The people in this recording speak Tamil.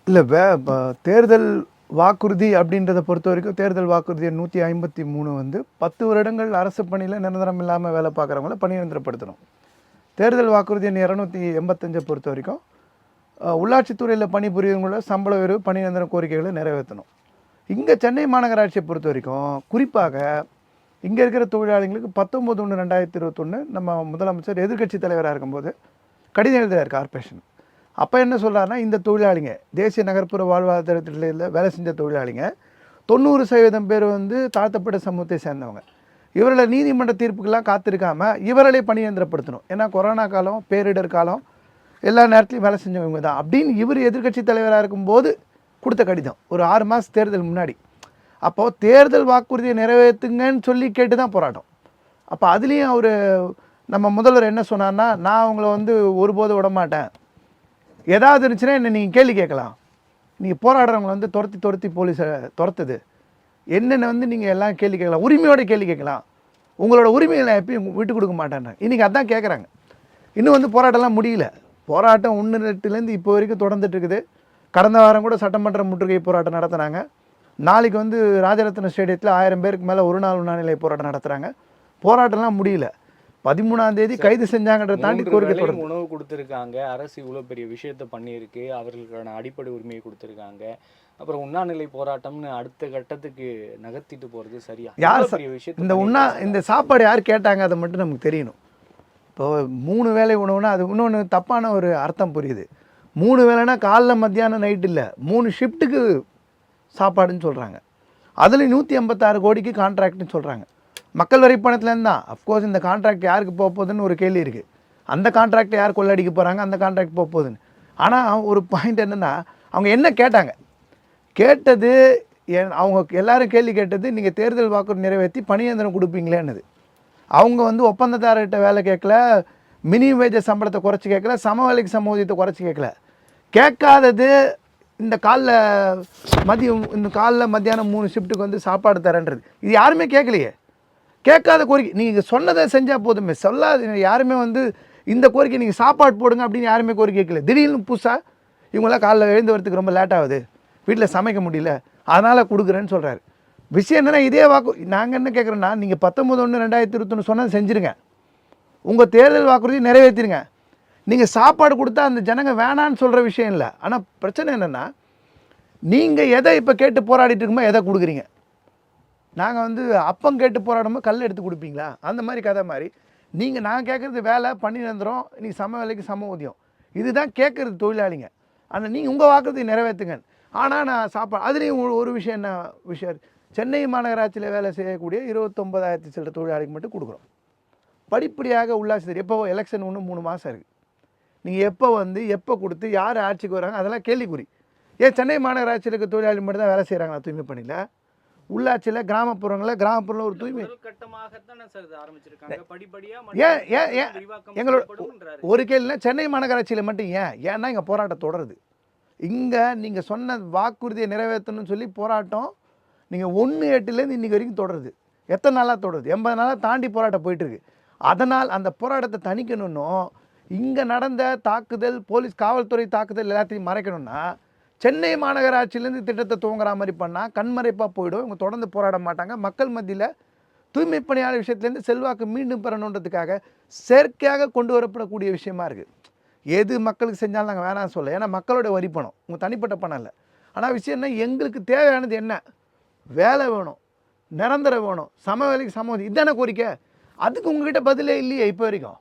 இல்லை தேர்தல் வாக்குறுதி அப்படின்றத பொறுத்த வரைக்கும் தேர்தல் வாக்குறுதி 153 வந்து 10 வருடங்கள் அரசு பணியில் நிரந்தரம் இல்லாமல் வேலை பார்க்குறவங்கள பணி நிரந்தரப்படுத்தணும். தேர்தல் வாக்குறுதி 285 பொறுத்த வரைக்கும் உள்ளாட்சித்துறையில் பணிபுரியவங்களோட சம்பள உயர்வு பணி நிரந்தர கோரிக்கைகளை நிறைவேற்றணும். இங்கே சென்னை மாநகராட்சியை பொறுத்த வரைக்கும் குறிப்பாக இங்கே இருக்கிற தொழிலாளிகளுக்கு 19/1/2021 நம்ம முதலமைச்சர் எதிர்க்கட்சி தலைவராக இருக்கும்போது கடிதம் எழுதுகிறார் கார்பரேஷன். அப்போ என்ன சொல்கிறாருன்னா, இந்த தொழிலாளிங்க தேசிய நகர்ப்புற வாழ்வாதார திட்டத்தில் வேலை செஞ்ச தொழிலாளிங்க 90% பேர் வந்து தாழ்த்தப்பட்ட சமூகத்தை சேர்ந்தவங்க. இவர்களை நீதிமன்ற தீர்ப்புக்கெல்லாம் காத்திருக்காமல் இவர்களே பணியந்திரப்படுத்தணும். ஏன்னா கொரோனா காலம், பேரிடர் காலம், எல்லா நேரத்துலையும் வேலை செஞ்சவங்க தான் அப்படின்னு இவர் எதிர்க்கட்சி தலைவராக இருக்கும்போது கொடுத்த கடிதம் ஒரு 6 மாதம் தேர்தல் முன்னாடி. அப்போது தேர்தல் வாக்குறுதியை நிறைவேற்றுங்கன்னு சொல்லி கேட்டு தான் போராட்டம். அப்போ அதுலேயும் அவர் நம்ம முதல்வர் என்ன சொன்னார்னா, நான் அவங்கள வந்து ஒருபோதும் விடமாட்டேன், ஏதாவது இருந்துச்சுன்னா என்ன நீங்கள் கேள்வி கேட்கலாம், நீங்கள் போராடுறவங்களை வந்து துரத்தி போலீஸை துரத்துது என்னென்ன வந்து நீங்கள் எல்லாம் கேள்வி கேட்கலாம், உரிமையோட கேள்வி கேட்கலாம், உங்களோட உரிமையை நான் எப்பயும் விட்டு கொடுக்க மாட்டேன். இன்றைக்கி அதான் கேட்குறாங்க. இன்னும் வந்து போராட்டம்லாம் முடியல. போராட்டம் 1-2 இப்போ வரைக்கும் தொடர்ந்துட்டு இருக்குது. கடந்த வாரம் கூட சட்டமன்ற முற்றுகை போராட்டம் நடத்துனாங்க. நாளைக்கு வந்து ராஜரத்ன ஸ்டேடியத்தில் 1000 பேருக்கு மேலே ஒரு நாள் உண்ணாநிலை போராட்டம் நடத்துகிறாங்க. போராட்டம்லாம் முடியல. 13ஆம் தேதி கைது செஞ்சாங்கன்ற தாண்டி கோரிக்கை உணவு கொடுத்துருக்காங்க. அரசு இவ்வளோ பெரிய விஷயத்த பண்ணியிருக்கு. அவர்களுக்கான அடிப்படை உரிமையை கொடுத்துருக்காங்க. அப்புறம் உண்ணாநிலை போராட்டம்னு அடுத்த கட்டத்துக்கு நகர்த்திட்டு போகிறது சரியா? யார் இந்த சாப்பாடு யார் கேட்டாங்க அதை மட்டும் நமக்கு தெரியணும். இப்போ 3 வேளை உணவுனா அது இன்னொன்று தப்பான ஒரு அர்த்தம் புரியுது. 3 வேளைனா காலைல மத்தியானம் நைட்டு இல்லை, 3 ஷிஃப்ட்டுக்கு சாப்பாடுன்னு சொல்கிறாங்க. அதில் 186 கோடிக்கு கான்ட்ராக்ட்னு சொல்கிறாங்க. மக்கள் வரி பணத்துலேருந்து தான். அஃப்கோர்ஸ் இந்த கான்ட்ராக்ட் யாருக்கு போக போகுதுன்னு ஒரு கேள்வி இருக்குது. அந்த கான்ட்ராக்டை யார் கொள்ளடிக்க போகிறாங்க, அந்த கான்ட்ராக்ட் போக போகுதுன்னு. ஆனால் ஒரு பாயிண்ட் என்னென்னா, அவங்க என்ன கேட்டாங்க, கேட்டது அவங்க எல்லாரும் கேள்வி கேட்டது, நீங்கள் தேர்தல் வாக்குறுதி நிறைவேற்றி பணியந்திரம் கொடுப்பீங்களேன்னுது. அவங்க வந்து ஒப்பந்ததாரர்கிட்ட வேலை கேட்கல, மினிமம் வேஜ சம்பளத்தை குறைச்சி கேட்கல, சம வேலைக்கு சமூகத்தை குறைச்சி கேட்கல. கேட்காதது இந்த காலைல மத்தியானம் 3 ஷிஃப்ட்டுக்கு வந்து சாப்பாடு தரேன்றது. இது யாருமே கேட்கலையே. கேட்காத கோரிக்கை நீங்கள் சொன்னதை செஞ்சால் போதுமே. சொல்லாது யாருமே வந்து இந்த கோரிக்கை நீங்கள் சாப்பாடு போடுங்க அப்படின்னு யாருமே கோரிக்கை கேட்கல. திடீர்னு புதுசாக இவங்களாம் காலைல எழுந்து வரத்துக்கு ரொம்ப லேட் ஆகுது, வீட்டில் சமைக்க முடியல, அதனால் கொடுக்குறேன்னு சொல்கிறாரு. விஷயம் என்னென்னா, இதே நாங்கள் என்ன கேட்குறோன்னா, நீங்கள் 19/1/2021 சொன்னது செஞ்சுருங்க, உங்கள் தேர்தல் வாக்குறுதி நிறைவேற்றிடுங்க. நீங்கள் சாப்பாடு கொடுத்தா அந்த ஜனங்க வேணான்னு சொல்கிற விஷயம் இல்லை. ஆனால் பிரச்சனை என்னென்னா, நீங்கள் எதை இப்போ கேட்டு போராடிட்டு இருக்குமோ எதை கொடுக்குறீங்க. நாங்கள் வந்து அப்பம் கேட்டு போராடும்போது கல் எடுத்து கொடுப்பீங்களா? அந்த மாதிரி கதை மாதிரி நான் கேட்குறது வேலை பண்ணி நிரந்தரம், நீங்கள் சம வேலைக்கு சம ஊதியம், இதுதான் கேட்குறது தொழிலாளிங்க. ஆனால் நீங்கள் உங்கள் வாக்குறுதி நிறைவேற்றுங்க. ஆனால் நான் சாப்பாடு அதுலேயும் ஒரு விஷயம் என்ன விஷயம், சென்னை மாநகராட்சியில் வேலை செய்யக்கூடிய 29,000 சில தொழிலாளிக்கு மட்டும் கொடுக்குறோம். படிப்படியாக உள்ளாட்சி எப்போ எலெக்ஷன் 3 மாதம் இருக்குது. நீங்கள் எப்போ கொடுத்து யார் ஆட்சிக்கு வராங்க அதெல்லாம் கேள்விக்குறி. ஏன் சென்னை மாநகராட்சியில் இருக்க தொழிலாளி மட்டும் தான் வேலை செய்கிறாங்களா தூய்மை பணியில்? உள்ளாட்சியில் கிராமப்புறங்களில் ஒரு தூய்மை எங்களோட ஒரு கேள்வினா, சென்னை மாநகராட்சியில் மட்டும் ஏன்னா இங்கே போராட்டம் தொடருது. இங்கே நீங்கள் சொன்ன வாக்குறுதியை நிறைவேற்றணும்னு சொல்லி போராட்டம் நீங்கள் 1/8 இன்றைக்கி வரைக்கும் தொடருது. எத்தனை நாளாக தொடருது? 80 நாளாக தாண்டி போராட்டம் போயிட்டுருக்கு. அதனால் அந்த போராட்டத்தை தணிக்கணுன்னும், இங்கே நடந்த தாக்குதல், போலீஸ் காவல்துறை தாக்குதல் எல்லாத்தையும் மறைக்கணும்னா, சென்னை மாநகராட்சியிலேருந்து திட்டத்தை துவங்குற மாதிரி பண்ணால் கண்மறைப்பாக போயிடும். இவங்க தொடர்ந்து போராட மாட்டாங்க. மக்கள் மத்தியில் தூய்மை பணியாளர் விஷயத்துலேருந்து செல்வாக்கு மீண்டும் பெறணுன்றதுக்காக செயற்கையாக கொண்டு வரப்படக்கூடிய விஷயமா இருக்குது. எது மக்களுக்கு செஞ்சாலும் நாங்கள் வேணாம்னு சொல்ல, ஏன்னா மக்களோட வரி பணம், உங்கள் தனிப்பட்ட பணம் இல்லை. ஆனால் விஷயம் என்ன, எங்களுக்கு தேவையானது என்ன, வேலை வேணும், நிரந்தரம் வேணும், சம வேலைக்கு சம, இதுதானே கோரிக்கை. அதுக்கு உங்ககிட்ட பதிலே இல்லையே இப்போ வரைக்கும்.